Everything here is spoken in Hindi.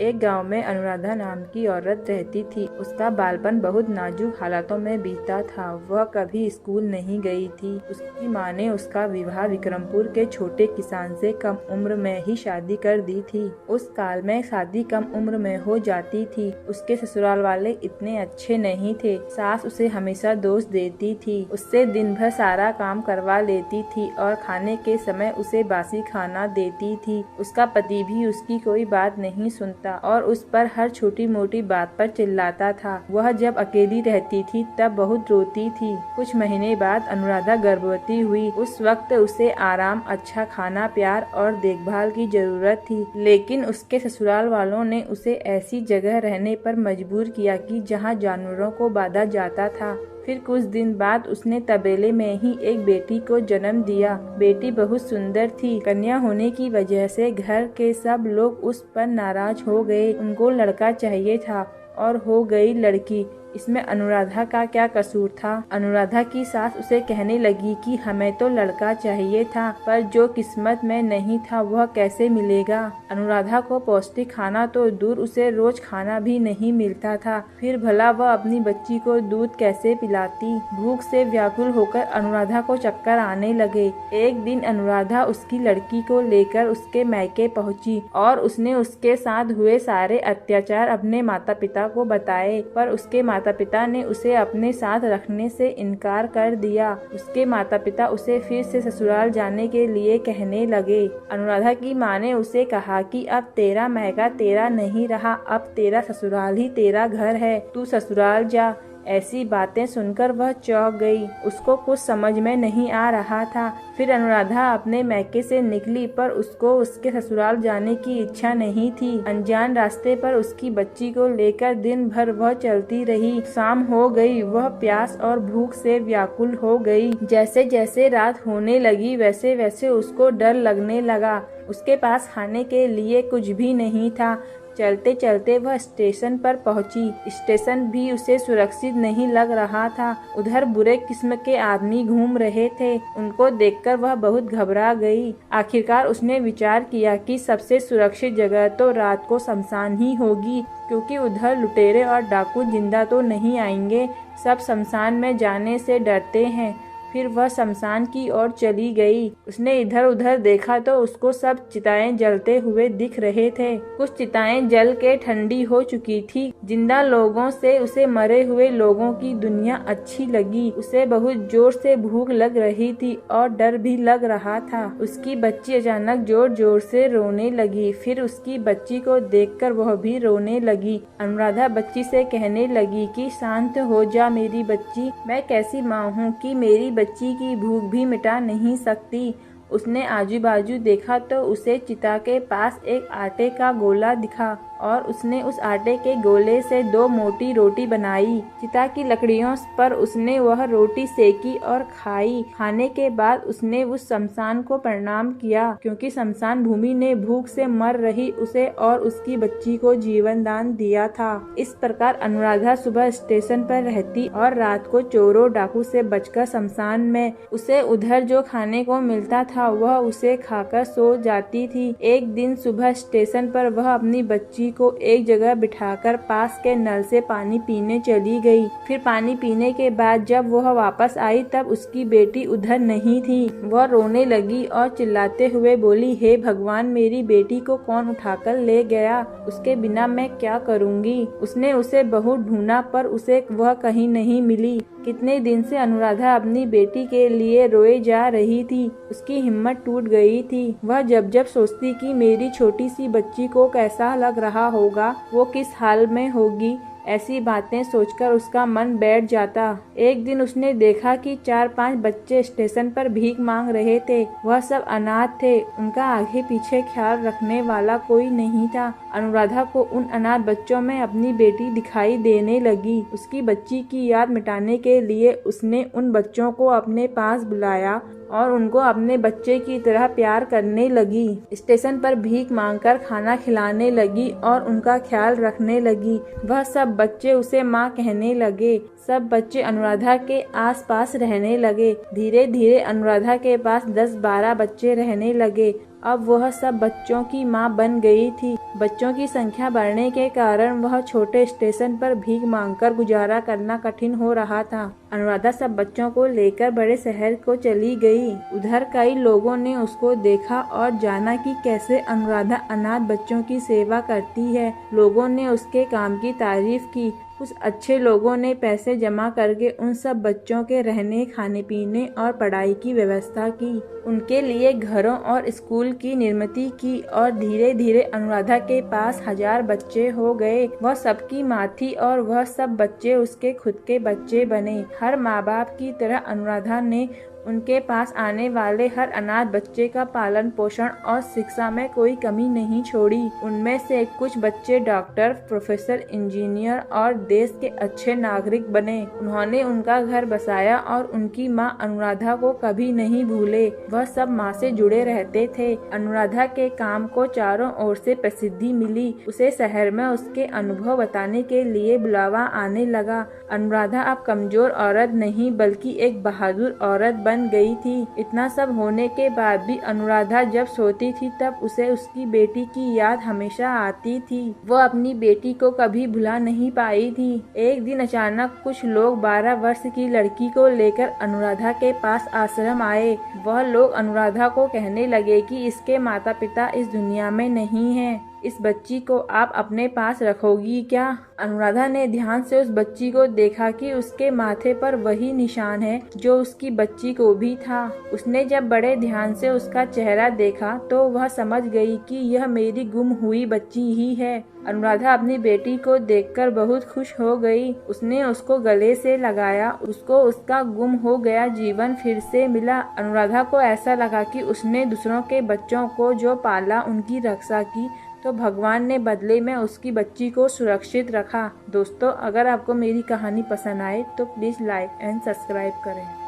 एक गांव में अनुराधा नाम की औरत रहती थी। उसका बालपन बहुत नाजुक हालातों में बीता था। वह कभी स्कूल नहीं गई थी। उसकी माँ ने उसका विवाह विक्रमपुर के छोटे किसान से कम उम्र में ही शादी कर दी थी। उस काल में शादी कम उम्र में हो जाती थी। उसके ससुराल वाले इतने अच्छे नहीं थे। सास उसे हमेशा दोष देती थी, उससे दिन भर सारा काम करवा लेती थी और खाने के समय उसे बासी खाना देती थी। उसका पति भी उसकी कोई बात नहीं सुनता और उस पर हर छोटी मोटी बात पर चिल्लाता था। वह जब अकेली रहती थी तब बहुत रोती थी। कुछ महीने बाद अनुराधा गर्भवती हुई। उस वक्त उसे आराम, अच्छा खाना, प्यार और देखभाल की जरूरत थी, लेकिन उसके ससुराल वालों ने उसे ऐसी जगह रहने पर मजबूर किया कि जहां जानवरों को बांधा जाता था। फिर कुछ दिन बाद उसने तबेले में ही एक बेटी को जन्म दिया। बेटी बहुत सुंदर थी। कन्या होने की वजह से घर के सब लोग उस पर नाराज हो गए। उनको लड़का चाहिए था और हो गई लड़की। इसमें अनुराधा का क्या कसूर था? अनुराधा की सास उसे कहने लगी कि हमें तो लड़का चाहिए था, पर जो किस्मत में नहीं था वह कैसे मिलेगा। अनुराधा को पौष्टिक खाना तो दूर, उसे रोज खाना भी नहीं मिलता था। फिर भला वह अपनी बच्ची को दूध कैसे पिलाती? भूख से व्याकुल होकर अनुराधा को चक्कर आने लगे। एक दिन अनुराधा उसकी लड़की को लेकर उसके मायके पहुंची और उसने उसके साथ हुए सारे अत्याचार अपने माता पिता को बताए, पर उसके माता पिता ने उसे अपने साथ रखने से इनकार कर दिया। उसके माता पिता उसे फिर से ससुराल जाने के लिए कहने लगे। अनुराधा की माँ ने उसे कहा कि अब तेरा मायका तेरा नहीं रहा, अब तेरा ससुराल ही तेरा घर है, तू ससुराल जा। ऐसी बातें सुनकर वह चौंक गई। उसको कुछ समझ में नहीं आ रहा था। फिर अनुराधा अपने मायके से निकली, पर उसको उसके ससुराल जाने की इच्छा नहीं थी। अनजान रास्ते पर उसकी बच्ची को लेकर दिन भर वह चलती रही। शाम हो गई। वह प्यास और भूख से व्याकुल हो गई। जैसे जैसे रात होने लगी वैसे वैसे उसको डर लगने लगा। उसके पास खाने के लिए कुछ भी नहीं था। चलते चलते वह स्टेशन पर पहुंची। स्टेशन भी उसे सुरक्षित नहीं लग रहा था। उधर बुरे किस्म के आदमी घूम रहे थे। उनको देखकर वह बहुत घबरा गई। आखिरकार उसने विचार किया कि सबसे सुरक्षित जगह तो रात को शमशान ही होगी, क्योंकि उधर लुटेरे और डाकू जिंदा तो नहीं आएंगे। सब शमशान में जाने से डरते हैं। फिर वह शमशान की ओर चली गई। उसने इधर उधर देखा तो उसको सब चिताएं जलते हुए दिख रहे थे। कुछ चिताएं जल के ठंडी हो चुकी थी। जिंदा लोगों से उसे मरे हुए लोगों की दुनिया अच्छी लगी। उसे बहुत जोर से भूख लग रही थी और डर भी लग रहा था। उसकी बच्ची अचानक जोर जोर से रोने लगी। फिर उसकी बच्ची को देखकर वह भी रोने लगी। अनुराधा बच्ची से कहने लगी कि शांत हो जा मेरी बच्ची, मैं कैसी माँ हूँ कि मेरी बच्ची की भूख भी मिटा नहीं सकती। उसने आजू बाजू देखा तो उसे चिता के पास एक आटे का गोला दिखा और उसने उस आटे के गोले से 2 मोटी रोटी बनाई। चिता की लकड़ियों पर उसने वह रोटी सेकी और खाई। खाने के बाद उसने उस शमशान को प्रणाम किया, क्योंकि शमशान भूमि ने भूख से मर रही उसे और उसकी बच्ची को जीवन दान दिया था। इस प्रकार अनुराधा सुबह स्टेशन पर रहती और रात को चोरों डाकू से बचकर शमशान में उसे उधर जो खाने को मिलता था वह उसे खाकर सो जाती थी। एक दिन सुबह स्टेशन पर वह अपनी बच्ची को एक जगह बिठाकर पास के नल से पानी पीने चली गई। फिर पानी पीने के बाद जब वह वापस आई तब उसकी बेटी उधर नहीं थी। वह रोने लगी और चिल्लाते हुए बोली, हे भगवान, मेरी बेटी को कौन उठाकर ले गया? उसके बिना मैं क्या करूँगी? उसने उसे बहुत ढूंढा पर उसे वह कहीं नहीं मिली। कितने दिन से अनुराधा अपनी बेटी के लिए रोए जा रही थी। उसकी हिम्मत टूट गई थी। वह जब जब सोचती कि मेरी छोटी सी बच्ची को कैसा लग रहा होगा, वो किस हाल में होगी, ऐसी बातें सोचकर उसका मन बैठ जाता। एक दिन उसने देखा कि 4-5 बच्चे स्टेशन पर भीख मांग रहे थे। वह सब अनाथ थे। उनका आगे पीछे ख्याल रखने वाला कोई नहीं था। अनुराधा को उन अनाथ बच्चों में अपनी बेटी दिखाई देने लगी। उसकी बच्ची की याद मिटाने के लिए उसने उन बच्चों को अपने पास बुलाया और उनको अपने बच्चे की तरह प्यार करने लगी। स्टेशन पर भीख मांगकर खाना खिलाने लगी और उनका ख्याल रखने लगी। वह सब बच्चे उसे माँ कहने लगे। सब बच्चे अनुराधा के आसपास रहने लगे। धीरे धीरे अनुराधा के पास 10-12 बच्चे रहने लगे। अब वह सब बच्चों की माँ बन गई थी। बच्चों की संख्या बढ़ने के कारण वह छोटे स्टेशन पर भीख मांगकर गुजारा करना कठिन हो रहा था। अनुराधा सब बच्चों को लेकर बड़े शहर को चली गई। उधर कई लोगों ने उसको देखा और जाना कि कैसे अनुराधा अनाथ बच्चों की सेवा करती है। लोगों ने उसके काम की तारीफ की। कुछ अच्छे लोगों ने पैसे जमा करके उन सब बच्चों के रहने, खाने पीने और पढ़ाई की व्यवस्था की। उनके लिए घरों और स्कूल की निर्मित की और धीरे धीरे अनुराधा के पास 1000 बच्चे हो गए। वह सबकी माँ थी और वह सब बच्चे उसके खुद के बच्चे बने। हर माँ बाप की तरह अनुराधा ने उनके पास आने वाले हर अनाथ बच्चे का पालन पोषण और शिक्षा में कोई कमी नहीं छोड़ी। उनमें से कुछ बच्चे डॉक्टर, प्रोफेसर, इंजीनियर और देश के अच्छे नागरिक बने। उन्होंने उनका घर बसाया और उनकी माँ अनुराधा को कभी नहीं भूले। वह सब माँ से जुड़े रहते थे। अनुराधा के काम को चारों ओर से प्रसिद्धि मिली। उसे शहर में उसके अनुभव बताने के लिए बुलावा आने लगा। अनुराधा अब कमजोर औरत नहीं बल्कि एक बहादुर औरत बन गई थी। इतना सब होने के बाद भी अनुराधा जब सोती थी तब उसे उसकी बेटी की याद हमेशा आती थी। वह अपनी बेटी को कभी भुला नहीं पाई थी। एक दिन अचानक कुछ लोग 12 वर्ष की लड़की को लेकर अनुराधा के पास आश्रम आए। वह लोग अनुराधा को कहने लगे कि इसके माता पिता इस दुनिया में नहीं हैं। इस बच्ची को आप अपने पास रखोगी क्या? अनुराधा ने ध्यान से उस बच्ची को देखा कि उसके माथे पर वही निशान है जो उसकी बच्ची को भी था। उसने जब बड़े ध्यान से उसका चेहरा देखा तो वह समझ गई कि यह मेरी गुम हुई बच्ची ही है। अनुराधा अपनी बेटी को देखकर बहुत खुश हो गई। उसने उसको गले से लगाया। उसको उसका गुम हो गया जीवन फिर से मिला। अनुराधा को ऐसा लगा कि उसने दूसरों के बच्चों को जो पाला, उनकी रक्षा की, तो भगवान ने बदले में उसकी बच्ची को सुरक्षित रखा। दोस्तों, अगर आपको मेरी कहानी पसंद आए तो प्लीज़ लाइक एंड सब्सक्राइब करें।